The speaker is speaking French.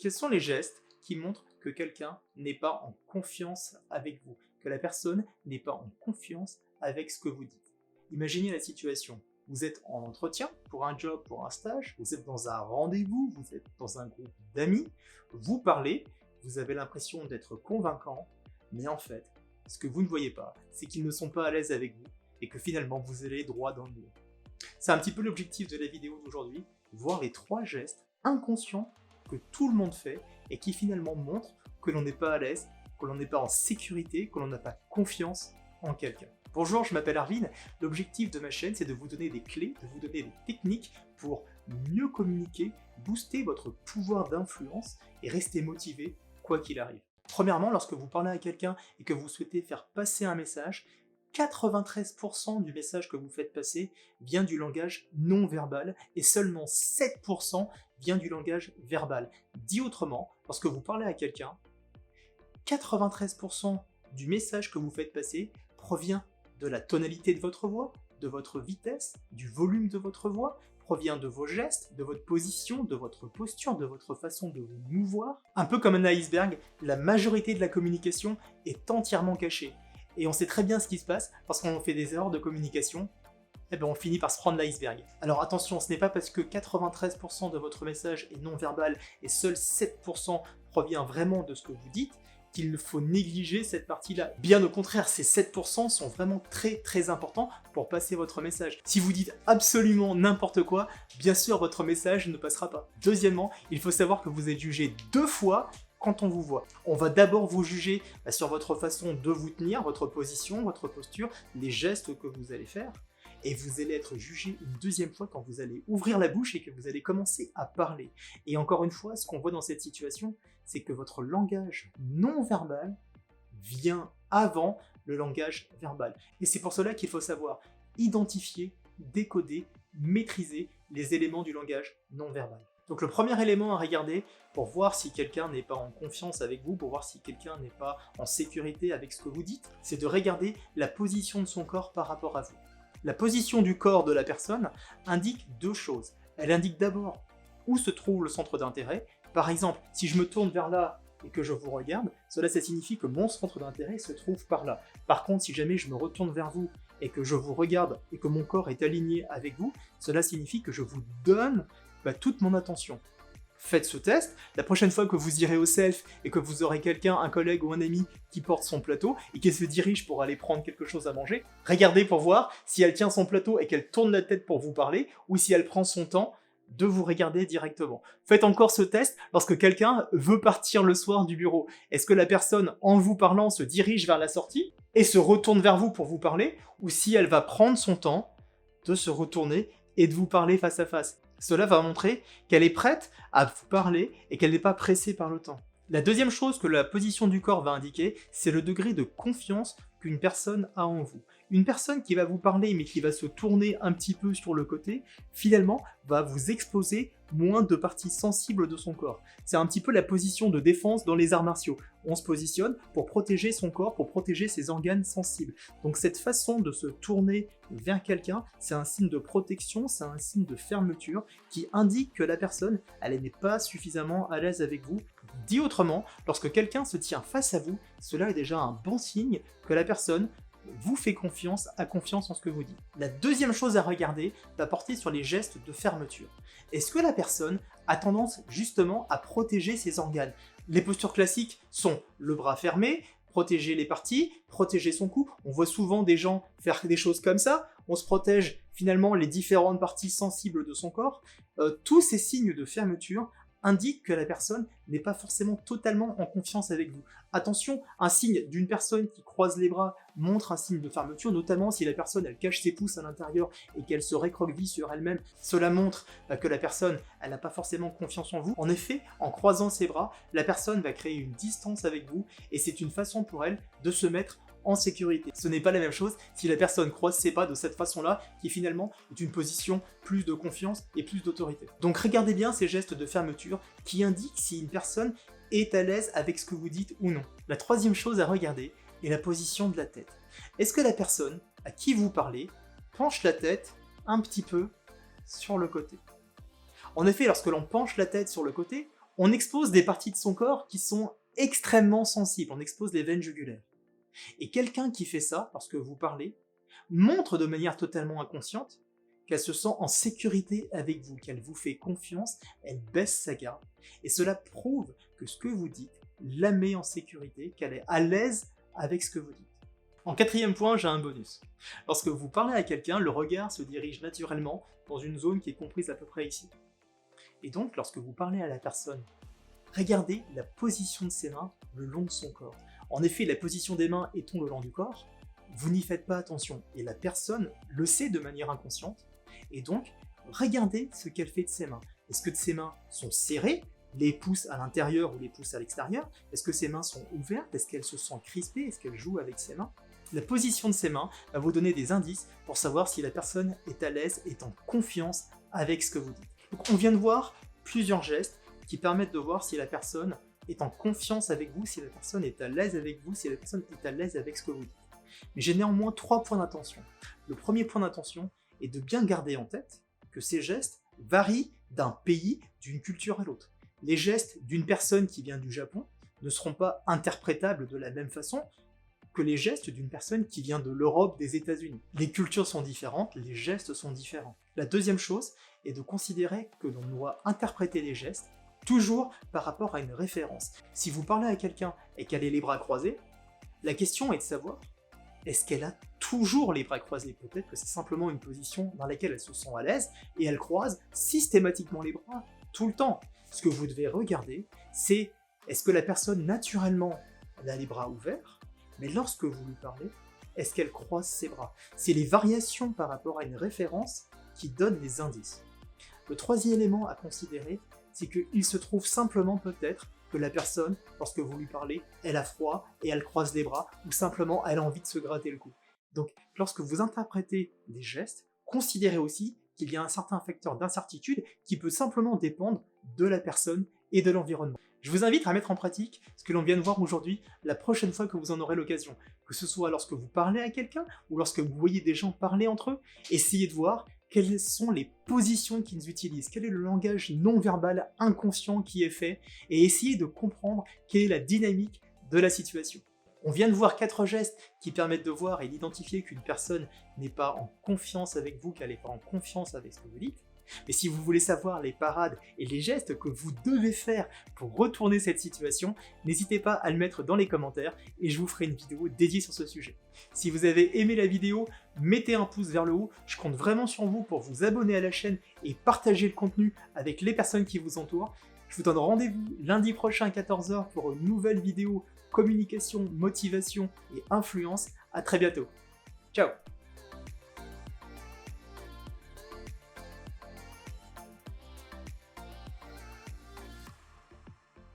Quels sont les gestes qui montrent que quelqu'un n'est pas en confiance avec vous, que la personne n'est pas en confiance avec ce que vous dites? Imaginez la situation. Vous êtes en entretien pour un job, pour un stage, vous êtes dans un rendez-vous, vous êtes dans un groupe d'amis, vous parlez, vous avez l'impression d'être convaincant, mais en fait, ce que vous ne voyez pas, c'est qu'ils ne sont pas à l'aise avec vous et que finalement vous allez droit dans le mur. C'est un petit peu l'objectif de la vidéo d'aujourd'hui, voir les 3 gestes inconscients que tout le monde fait et qui finalement montrent que l'on n'est pas à l'aise, que l'on n'est pas en sécurité, que l'on n'a pas confiance en quelqu'un. Bonjour, je m'appelle Arvin. L'objectif de ma chaîne, c'est de vous donner des clés, de vous donner des techniques pour mieux communiquer, booster votre pouvoir d'influence et rester motivé quoi qu'il arrive. Premièrement, lorsque vous parlez à quelqu'un et que vous souhaitez faire passer un message, 93% du message que vous faites passer vient du langage non verbal et seulement 7% vient du langage verbal. Dit autrement, lorsque vous parlez à quelqu'un, 93% du message que vous faites passer provient de la tonalité de votre voix, de votre vitesse, du volume de votre voix, provient de vos gestes, de votre position, de votre posture, de votre façon de vous mouvoir. Un peu comme un iceberg, la majorité de la communication est entièrement cachée. Et on sait très bien ce qui se passe, parce qu'on fait des erreurs de communication, et on finit par se prendre l'iceberg. Alors attention, ce n'est pas parce que 93% de votre message est non verbal et seul 7% provient vraiment de ce que vous dites, qu'il faut négliger cette partie-là. Bien au contraire, ces 7% sont vraiment très importants pour passer votre message. Si vous dites absolument n'importe quoi, bien sûr votre message ne passera pas. Deuxièmement, il faut savoir que vous êtes jugé 2 fois quand on vous voit. On va d'abord vous juger sur votre façon de vous tenir, votre position, votre posture, les gestes que vous allez faire, et vous allez être jugé une deuxième fois quand vous allez ouvrir la bouche et que vous allez commencer à parler. Et encore une fois, ce qu'on voit dans cette situation, c'est que votre langage non verbal vient avant le langage verbal. Et c'est pour cela qu'il faut savoir identifier, décoder, maîtriser les éléments du langage non verbal. Donc le premier élément à regarder pour voir si quelqu'un n'est pas en confiance avec vous, pour voir si quelqu'un n'est pas en sécurité avec ce que vous dites, c'est de regarder la position de son corps par rapport à vous. La position du corps de la personne indique 2 choses. Elle indique d'abord où se trouve le centre d'intérêt. Par exemple, si je me tourne vers là et que je vous regarde, cela ça signifie que mon centre d'intérêt se trouve par là. Par contre, si jamais je me retourne vers vous et que je vous regarde et que mon corps est aligné avec vous, cela signifie que je vous donne toute mon attention. Faites ce test, la prochaine fois que vous irez au self et que vous aurez quelqu'un, un collègue ou un ami qui porte son plateau et qui se dirige pour aller prendre quelque chose à manger, regardez pour voir si elle tient son plateau et qu'elle tourne la tête pour vous parler ou si elle prend son temps de vous regarder directement. Faites encore ce test lorsque quelqu'un veut partir le soir du bureau. Est-ce que la personne, en vous parlant, se dirige vers la sortie et se retourne vers vous pour vous parler, ou si elle va prendre son temps de se retourner et de vous parler face à face? Cela va montrer qu'elle est prête à vous parler et qu'elle n'est pas pressée par le temps. La deuxième chose que la position du corps va indiquer, c'est le degré de confiance qu'une personne a en vous. Une personne qui va vous parler mais qui va se tourner un petit peu sur le côté, finalement, va vous exposer moins de parties sensibles de son corps. C'est un petit peu la position de défense dans les arts martiaux. On se positionne pour protéger son corps, pour protéger ses organes sensibles. Donc cette façon de se tourner vers quelqu'un, c'est un signe de protection, c'est un signe de fermeture qui indique que la personne, elle n'est pas suffisamment à l'aise avec vous. Dit autrement, lorsque quelqu'un se tient face à vous, cela est déjà un bon signe que la personne vous fait confiance, a confiance en ce que vous dites. La deuxième chose à regarder va porter sur les gestes de fermeture. Est-ce que la personne a tendance justement à protéger ses organes? Les postures classiques sont le bras fermé, protéger les parties, protéger son cou. On voit souvent des gens faire des choses comme ça, on se protège finalement les différentes parties sensibles de son corps. Tous ces signes de fermeture indique que la personne n'est pas forcément totalement en confiance avec vous. Attention, un signe d'une personne qui croise les bras montre un signe de fermeture, notamment si la personne elle cache ses pouces à l'intérieur et qu'elle se récroqueville sur elle-même. Cela montre que la personne elle n'a pas forcément confiance en vous. En effet, en croisant ses bras, la personne va créer une distance avec vous et c'est une façon pour elle de se mettre en sécurité. Ce n'est pas la même chose si la personne croise ses pas de cette façon-là, qui finalement est une position plus de confiance et plus d'autorité. Donc regardez bien ces gestes de fermeture qui indiquent si une personne est à l'aise avec ce que vous dites ou non. La troisième chose à regarder est la position de la tête. Est-ce que la personne à qui vous parlez penche la tête un petit peu sur le côté? En effet, lorsque l'on penche la tête sur le côté, On expose des parties de son corps qui sont extrêmement sensibles, on expose les veines jugulaires. Et quelqu'un qui fait ça, parce que vous parlez, montre de manière totalement inconsciente qu'elle se sent en sécurité avec vous, qu'elle vous fait confiance, elle baisse sa garde, et cela prouve que ce que vous dites la met en sécurité, qu'elle est à l'aise avec ce que vous dites. En quatrième point, j'ai un bonus. Lorsque vous parlez à quelqu'un, le regard se dirige naturellement dans une zone qui est comprise à peu près ici. Et donc, lorsque vous parlez à la personne, regardez la position de ses mains le long de son corps. En effet, la position des mains étant le long du corps, vous n'y faites pas attention, et la personne le sait de manière inconsciente, et donc, regardez ce qu'elle fait de ses mains. Est-ce que ses mains sont serrées, les pouces à l'intérieur ou les pouces à l'extérieur? Est-ce que ses mains sont ouvertes? Est-ce qu'elle se sent crispée? Est-ce qu'elle joue avec ses mains? La position de ses mains va vous donner des indices pour savoir si la personne est à l'aise, est en confiance avec ce que vous dites. Donc on vient de voir plusieurs gestes qui permettent de voir si la personne est en confiance avec vous, si la personne est à l'aise avec vous, si la personne est à l'aise avec ce que vous dites. Mais j'ai néanmoins 3 points d'attention. Le premier point d'attention est de bien garder en tête que ces gestes varient d'un pays, d'une culture à l'autre. Les gestes d'une personne qui vient du Japon ne seront pas interprétables de la même façon que les gestes d'une personne qui vient de l'Europe, des États-Unis. Les cultures sont différentes, les gestes sont différents. La deuxième chose est de considérer que l'on doit interpréter les gestes toujours par rapport à une référence. Si vous parlez à quelqu'un et qu'elle a les bras croisés, la question est de savoir, est-ce qu'elle a toujours les bras croisés? Peut-être que c'est simplement une position dans laquelle elle se sent à l'aise et elle croise systématiquement les bras tout le temps. Ce que vous devez regarder, c'est est-ce que la personne naturellement elle a les bras ouverts, mais lorsque vous lui parlez, est-ce qu'elle croise ses bras? C'est les variations par rapport à une référence qui donnent les indices. Le troisième élément à considérer, c'est qu'il se trouve simplement peut-être que la personne, lorsque vous lui parlez, elle a froid et elle croise les bras, ou simplement elle a envie de se gratter le cou. Donc lorsque vous interprétez des gestes, considérez aussi qu'il y a un certain facteur d'incertitude qui peut simplement dépendre de la personne et de l'environnement. Je vous invite à mettre en pratique ce que l'on vient de voir aujourd'hui la prochaine fois que vous en aurez l'occasion. Que ce soit lorsque vous parlez à quelqu'un ou lorsque vous voyez des gens parler entre eux, essayez de voir quelles sont les positions qu'ils utilisent, quel est le langage non-verbal inconscient qui est fait, et essayez de comprendre quelle est la dynamique de la situation. On vient de voir 4 gestes qui permettent de voir et d'identifier qu'une personne n'est pas en confiance avec vous, qu'elle n'est pas en confiance avec ce que vous dites. Mais si vous voulez savoir les parades et les gestes que vous devez faire pour retourner cette situation, n'hésitez pas à le mettre dans les commentaires et je vous ferai une vidéo dédiée sur ce sujet. Si vous avez aimé la vidéo, mettez un pouce vers le haut, je compte vraiment sur vous pour vous abonner à la chaîne et partager le contenu avec les personnes qui vous entourent. Je vous donne rendez-vous lundi prochain à 14 h pour une nouvelle vidéo communication, motivation et influence. À très bientôt. Ciao!